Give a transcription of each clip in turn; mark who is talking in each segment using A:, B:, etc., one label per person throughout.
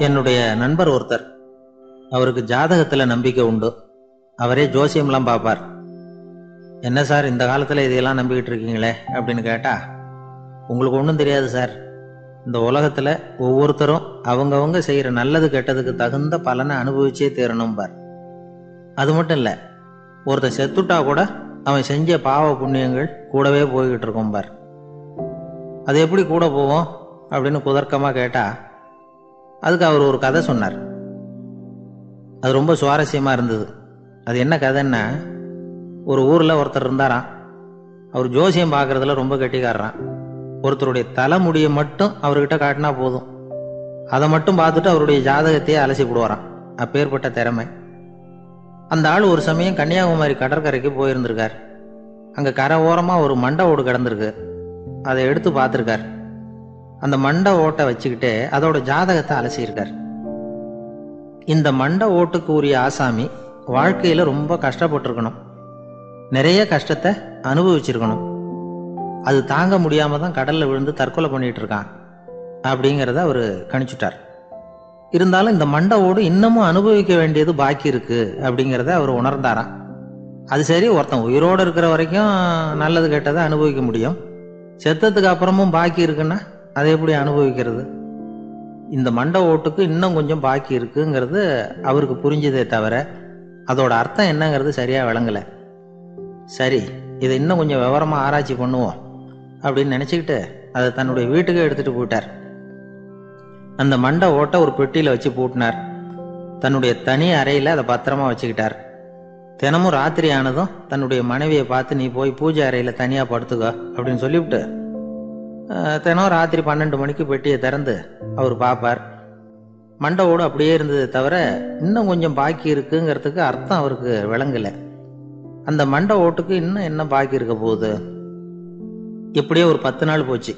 A: என்னுடைய நண்பர் ஒருத்தர், அவருக்கு ஜாதகத்துல நம்பிக்கை உண்டு. அவரே ஜோசியம்லாம் பார்ப்பார். என்ன சார் இந்த காலத்துல இதையெல்லாம் நம்பிக்கிட்டு இருக்கீங்களே அப்படின்னு கேட்டா, உங்களுக்கு ஒன்றும் தெரியாது சார், இந்த உலகத்துல ஒவ்வொருத்தரும் அவங்கவங்க செய்யற நல்லது கெட்டதுக்கு தகுந்த பலனை அனுபவிச்சே தீரணும் பார். அது மட்டும் இல்ல, ஒருத்தன் செத்துட்டா கூட அவன் செஞ்ச பாவ புண்ணியங்கள் கூடவே போய்கிட்டு இருக்கும் பார். அது எப்படி கூட போவோம் அப்படின்னு குதர்க்கமா கேட்டா, அதுக்கு அவர் ஒரு கதை சொன்னார். அது ரொம்ப சுவாரஸ்யமா இருந்தது. அது என்ன கதைன்னா, ஒரு ஊர்ல ஒருத்தர் இருந்தாராம். அவர் ஜோசியம் பார்க்கறதுல ரொம்ப கெட்டிக்காரரான். ஒருத்தருடைய தலைமுடியை மட்டும் அவர்கிட்ட காட்டினா போதும், அதை மட்டும் பார்த்துட்டு அவருடைய ஜாதகத்தையே அலசி விடுவாராம். அப்பேற்பட்ட திறமை. அந்த ஆள் ஒரு சமயம் கன்னியாகுமரி கடற்கரைக்கு போயிருந்திருக்கார். அங்க கரை ஓரமா ஒரு மண்டை ஓடு கிடந்திருக்கு. அதை எடுத்து பார்த்திருக்கார். அந்த மண்டை ஓட்டை வச்சுக்கிட்டே அதோட ஜாதகத்தை அலசியிருக்கார். இந்த மண்டை ஓட்டுக்கு உரிய ஆசாமி வாழ்க்கையில ரொம்ப கஷ்டப்பட்டிருக்கணும், நிறைய கஷ்டத்தை அனுபவிச்சிருக்கணும். அது தாங்க முடியாம தான் கடல்ல விழுந்து தற்கொலை பண்ணிட்டு இருக்கான் அப்படிங்கிறத அவரு கணிச்சுட்டார். இருந்தாலும் இந்த மண்டை ஓடு இன்னமும் அனுபவிக்க வேண்டியது பாக்கி இருக்கு அப்படிங்கிறத அவர் உணர்ந்தாராம். அது சரி, ஒருத்தன் உயிரோடு இருக்கிற வரைக்கும் நல்லது கெட்டதை அனுபவிக்க முடியும், செத்ததுக்கு அப்புறமும் பாக்கி இருக்குன்னா அதை எப்படி அனுபவிக்கிறது? இந்த மண்டை ஓட்டுக்கு இன்னும் கொஞ்சம் பாக்கி இருக்குங்கிறது அவருக்கு புரிஞ்சதே தவிர அதோட அர்த்தம் என்னங்கிறது சரியா விளங்கல. சரி, இதை இன்னும் கொஞ்சம் விவரமா ஆராய்ச்சி பண்ணுவோம் அப்படின்னு நினைச்சுக்கிட்டு அதை தன்னுடைய வீட்டுக்கு எடுத்துட்டு போயிட்டார். அந்த மண்டை ஓட்டை ஒரு பெட்டியில வச்சு பூட்டினார். தன்னுடைய தனி அறையில அதை பத்திரமா வச்சுக்கிட்டார். தினமும் ராத்திரி ஆனதும் தன்னுடைய மனைவியை பார்த்து, நீ போய் பூஜை அறையில தனியா படுத்துக்கோ அப்படின்னு சொல்லிவிட்டு தினம் ராத்திரி 12 மணிக்கு பெட்டியை திறந்து அவர் பார்ப்பார். மண்டை ஓடு அப்படியே இருந்தது தவிர இன்னும் கொஞ்சம் பாக்கி இருக்குங்கிறதுக்கு அர்த்தம் அவருக்கு விளங்கல. அந்த மண்டை ஓட்டுக்கு இன்னும் என்ன பாக்கி இருக்க போகுது? இப்படியே ஒரு 10 நாள் போச்சு.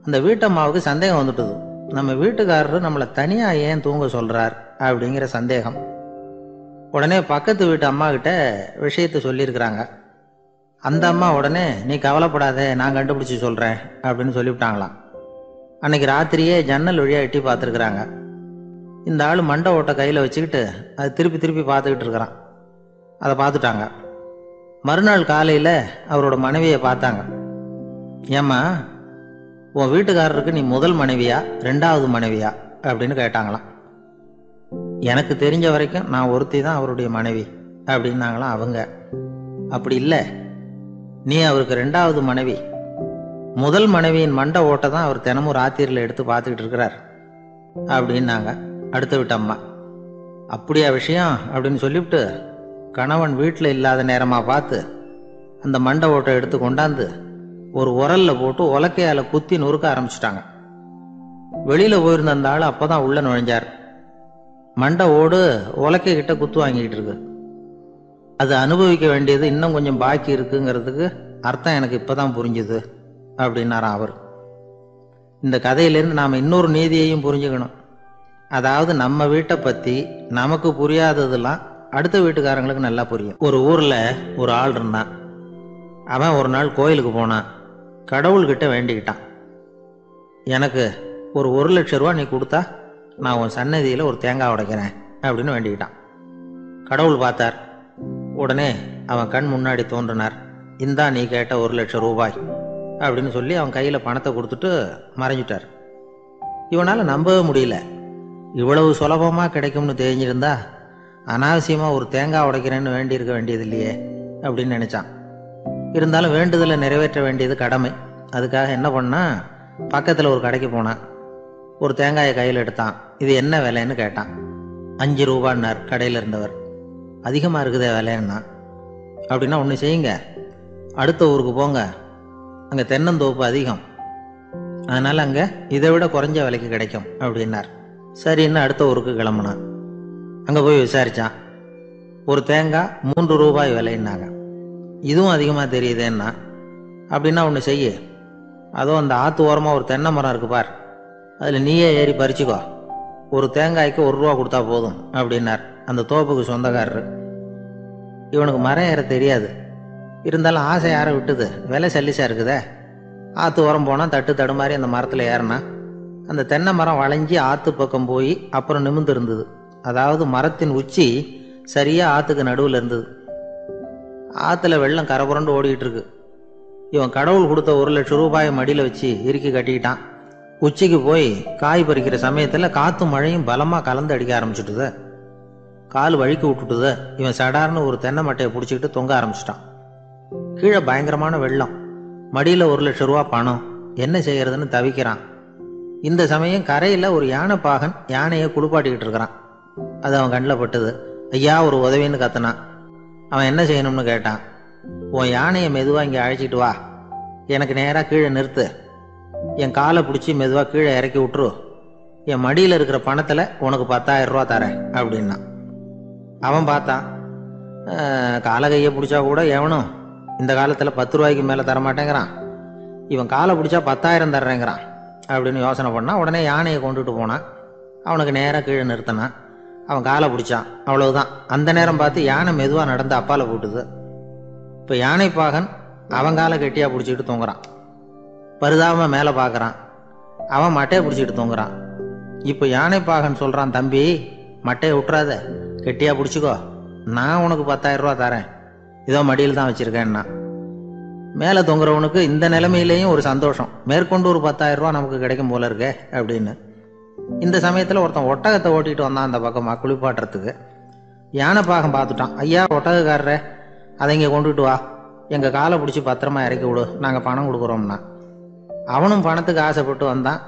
A: அந்த வீட்டம்மாவுக்கு சந்தேகம் வந்துட்டுது. நம்ம வீட்டுக்காரரு நம்மளை தனியா ஏன் தூங்க சொல்றார் அப்படிங்கிற சந்தேகம். உடனே பக்கத்து வீட்டு அம்மா கிட்ட விஷயத்த சொல்லியிருக்கிறாங்க. அந்த அம்மா உடனே, நீ கவலைப்படாத, நான் கண்டுபிடிச்சு சொல்றேன் அப்படின்னு சொல்லிவிட்டாங்களாம். அன்னைக்கு ராத்திரியே ஜன்னல் வழியா எட்டி பார்த்துருக்குறாங்க. இந்த ஆள் மண்டை ஓட்டை கையில வச்சுக்கிட்டு அது திருப்பி திருப்பி பார்த்துக்கிட்டு இருக்கிறான். அதை பார்த்துட்டாங்க. மறுநாள் காலையில அவரோட மனைவியை பார்த்தாங்க. ஏம்மா, உன் வீட்டுக்காரருக்கு நீ முதல் மனைவியா 2வது மனைவியா அப்படின்னு கேட்டாங்களாம். எனக்கு தெரிஞ்ச வரைக்கும் நான் ஒருத்தி தான் அவருடைய மனைவி அப்படின்னாங்களாம் அவங்க. அப்படி இல்லை, நீ அவருக்கு 2வது மனைவி. முதல் மனைவியின் மண்டை ஓட்டை தான் அவர் தினமும் ராத்திரியில் எடுத்து பார்த்துக்கிட்டு இருக்கிறார் அப்படின்னாங்க அடுத்த வீட்டு அம்மா. அப்படியா விஷயம் அப்படின்னு சொல்லிவிட்டு கணவன் வீட்டில் இல்லாத நேரமாக பார்த்து அந்த மண்டை ஓட்டை எடுத்து கொண்டாந்து ஒரு உரல்ல போட்டு உலக்கையால குத்தி நொறுக்க ஆரம்பிச்சுட்டாங்க. வெளியில போயிருந்த அந்த ஆள் அப்பதான் உள்ள நுழைஞ்சார். மண்டை ஓடு உலக்கை கிட்ட குத்து வாங்கிக்கிட்டு இருக்கு. அது அனுபவிக்க வேண்டியது இன்னும் கொஞ்சம் பாக்கி இருக்குங்கிறதுக்கு அர்த்தம் எனக்கு இப்பதான் புரிஞ்சுது அப்படின்னாராம் அவர். இந்த கதையிலேருந்து நாம இன்னொரு நீதியையும் புரிஞ்சுக்கணும். அதாவது நம்ம வீட்டை பத்தி நமக்கு புரியாததெல்லாம் அடுத்த வீட்டுக்காரங்களுக்கு நல்லா புரியும். ஒரு ஊர்ல ஒரு ஆள் இருந்தான். அவன் ஒரு நாள் கோயிலுக்கு போனான். கடவுள்கிட்ட வேண்டிக்கிட்டான், எனக்கு ஒரு 1,00,000 ரூபா நீ கொடுத்தா நான் உன் சன்னதியில ஒரு தேங்காய் உடைக்கிறேன் அப்படின்னு வேண்டிக்கிட்டான். கடவுள் பார்த்தார். உடனே அவன் கண் முன்னாடி தோன்றினார். இந்தா நீ கேட்ட 1,00,000 ரூபாய் அப்படின்னு சொல்லி அவன் கையில பணத்தை கொடுத்துட்டு மறைஞ்சிட்டார். இவனால நம்பவே முடியல. இவ்வளவு சுலபமா கிடைக்கும்னு தெரிஞ்சிருந்தா அனாவசியமா ஒரு தேங்காய் உடைக்கிறேன்னு வேண்டியிருக்க வேண்டியது இல்லையே அப்படின்னு நினைச்சான். இருந்தாலும் வேண்டுதலை நிறைவேற்ற வேண்டியது கடமை. அதுக்காக என்ன பண்ணா, பக்கத்துல ஒரு கடைக்கு போனான். ஒரு தேங்காயை கையில் எடுத்தான். இது என்ன விலைன்னு கேட்டான். 5 ரூபான்னார் கடையில் இருந்தவர். அதிகமா இருக்குதே விலைன்னா. அப்படின்னா ஒன்று செய்யுங்க, அடுத்த ஊருக்கு போங்க, அங்க தென்னந்தோப்பு அதிகம், அதனால அங்க இதை விட குறைஞ்ச விலைக்கு கிடைக்கும் அப்படின்னார். சரின்னு அடுத்த ஊருக்கு கிளம்புனான். அங்க போய் விசாரிச்சான். ஒரு தேங்காய் 3 ரூபாய் விலைன்னாங்க. இதுவும் அதிகமா தெரியுதேன்னா. அப்படின்னா ஒன்று செய்ய, அதோ அந்த ஆத்து ஓரமா ஒரு தென்னை மரம் இருக்கு பார், அதுல நீயே ஏறி பறிச்சுக்கோ, ஒரு தேங்காய்க்கு 1 ரூபா கொடுத்தா போதும் அப்படின்னார் அந்த தோப்புக்கு சொந்தக்காரரு. இவனுக்கு மரம் ஏற தெரியாது, இருந்தாலும் ஆசை யாரை விட்டுது, விலை சல்லிசா இருக்குதே. ஆத்து ஓரம் போனா தட்டு தடுமாறி அந்த மரத்துல ஏறினா அந்த தென்னை மரம் வளைஞ்சி ஆற்று பக்கம் போய் அப்புறம் நிமிர்ந்து இருந்தது. அதாவது மரத்தின் உச்சி சரியாக ஆற்றுக்கு நடுவில் இருந்தது. ஆற்றுல வெள்ளம் கரபுரண்டு ஓடிக்கிட்டு இருக்கு. இவன் கடவுள் கொடுத்த 1,00,000 ரூபாயை மடியில் வச்சு இறுக்கி கட்டிக்கிட்டான். உச்சிக்கு போய் காய் பறிக்கிற சமயத்தில் காற்றும் மழையும் பலமாக கலந்து அடிக்க ஆரம்பிச்சுட்டுது. கால் வழுக்கி விட்டுட்டுது. இவன் சடார்னு ஒரு தென்னை மட்டையை பிடிச்சிக்கிட்டு தொங்க ஆரம்பிச்சிட்டான். கீழே பயங்கரமான வெள்ளம். மடியில் 1,00,000 ரூபா பணம். என்ன செய்யறதுன்னு தவிக்கிறான். இந்த சமயம் கரையில் ஒரு யானை பாகன் யானையை குளிப்பாட்டிக்கிட்டு இருக்கிறான். அது அவன் கண்ணில் பட்டுது. ஐயா, ஒரு உதவின்னு கத்துனான். அவன் என்ன செய்யணும்னு கேட்டான். உன் யானையை மெதுவாக இங்கே அழைச்சிட்டு வா, எனக்கு நேராக கீழே நிறுத்து, என் காலை பிடிச்சி மெதுவாக கீழே இறக்கி விட்டுரு, என் மடியில் இருக்கிற பணத்தில் உனக்கு 10,000 ரூபா தரேன் அப்படின்னா. அவன் பார்த்தான். காலை கையை பிடிச்சா கூட எவனும் இந்த காலத்தில் 10 ரூபாய்க்கு மேலே தரமாட்டேங்கிறான். இவன் காலை பிடிச்சா 10,000 தர்றேங்கிறான் அப்படின்னு யோசனை பண்ணான். உடனே யானையை கொண்டுட்டு போனான். அவனுக்கு நேராக கீழே நிறுத்தினான். அவன் காலை பிடிச்சான். அவ்வளவுதான். அந்த நேரம் பார்த்து யானை மெதுவாக நடந்து அப்பால போட்டுது. இப்போ யானை பாகன் அவன் காலை கெட்டியாக பிடிச்சிக்கிட்டு தொங்குறான். பரிதாபமாக மேலே பார்க்குறான். அவன் மட்டையை பிடிச்சிக்கிட்டு தொங்குறான். இப்போ யானை பாகன் சொல்கிறான், தம்பி மட்டையை விட்டுறாத, கெட்டியாக பிடிச்சிக்கோ, நான் உனக்கு 10,000 ரூபா தரேன், இதோ மடியில் தான் வச்சுருக்கேன்னா. மேலே தொங்குறவனுக்கு இந்த நிலைமையிலேயும் ஒரு சந்தோஷம். மேற்கொண்டு ஒரு 10,000 ரூபா நமக்கு கிடைக்கும் போல இருக்கே அப்படின்னு. இந்த சமயத்தில் ஒருத்தன் ஒட்டகத்தை ஓட்டிகிட்டு வந்தான் அந்த பக்கமாக குளிப்பாட்டுறதுக்கு. யானை பாகம் பார்த்துட்டான். ஐயா, ஒட்டகக்காரரே, அதை இங்கே கொண்டுட்டு வா, எங்கள் காலை பிடிச்சி பத்திரமா இறக்கி விடு, நாங்கள் பணம் கொடுக்குறோம்னா. அவனும் பணத்துக்கு ஆசைப்பட்டு வந்தான்.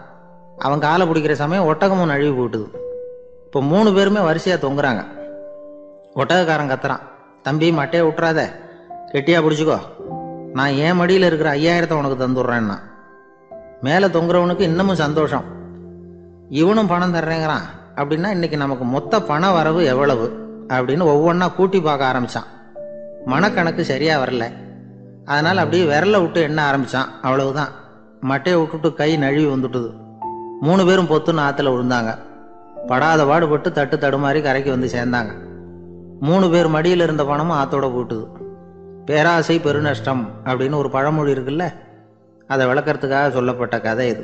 A: அவன் காலை பிடிக்கிற சமயம் ஒட்டகமும் நழுவி போட்டுது. இப்போ 3 பேருமே வரிசையாக தொங்குறாங்க. ஒட்டகக்காரன் கத்துறான், தம்பி மட்டையை விட்டுறாத, கெட்டியாக பிடிச்சிக்கோ, நான் என் மடியில் இருக்கிற 5,000 உனக்கு தந்துடுறேன்னா. மேலே தொங்குறவனுக்கு இன்னமும் சந்தோஷம். இவனும் பணம் தர்றேங்கிறான் அப்படின்னா இன்னைக்கு நமக்கு மொத்த பண வரவு எவ்வளவு அப்படின்னு ஒவ்வொன்றா கூட்டி பார்க்க ஆரம்பித்தான். மனக்கணக்கு சரியாக வரல. அதனால் அப்படியே விரலை விட்டு எண்ண ஆரம்பித்தான். அவ்வளவுதான். மட்டையை விட்டுட்டு கை நழுவி வந்துட்டுது. 3 பேரும் பொத்துன்னு ஆற்றுல விழுந்தாங்க. படாத பாடுபட்டு தட்டு தடுமாறி கரைக்கு வந்து சேர்ந்தாங்க. 3 பேர் மடியில் இருந்த பணமும் ஆற்றோட போட்டுது. பேராசை பெருநஷ்டம் அப்படின்னு ஒரு பழமொழி இருக்குல்ல, அதை விளக்கறதுக்காக சொல்லப்பட்ட கதை இது.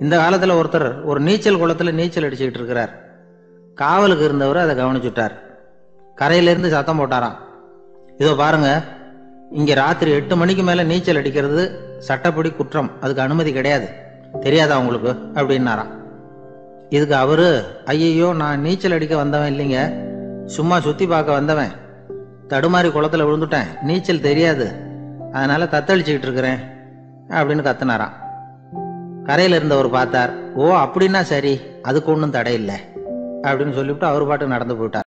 A: இந்த காலத்தில் ஒருத்தர் ஒரு நீச்சல் குளத்தில் நீச்சல் அடிச்சுக்கிட்டு இருக்கிறார். காவலுக்கு இருந்தவர் அதை கவனிச்சுட்டார். கரையிலேருந்து சத்தம் போட்டாராம், இதோ பாருங்க, இங்கே ராத்திரி 8 மணிக்கு மேலே நீச்சல் அடிக்கிறது சட்டப்படி குற்றம், அதுக்கு அனுமதி கிடையாது, தெரியாதா உங்களுக்கு அப்படின்னாராம். இதுக்கு அவரு, ஐயையோ, நான் நீச்சல் அடிக்க வந்தவன் இல்லைங்க, சும்மா சுற்றி பார்க்க வந்தவன், தடுமாறி குளத்தில் விழுந்துட்டேன், நீச்சல் தெரியாது, அதனால தத்தளிச்சுக்கிட்டு இருக்கிறேன் அப்படின்னு கத்துனாராம். கரையில் இருந்தவர் பார்த்தார். ஓ அப்படின்னா சரி, அதுக்கு ஒன்றும் தடை இல்லை அப்படின்னு சொல்லிவிட்டு அவர் பாட்டு நடந்து போயிட்டார்.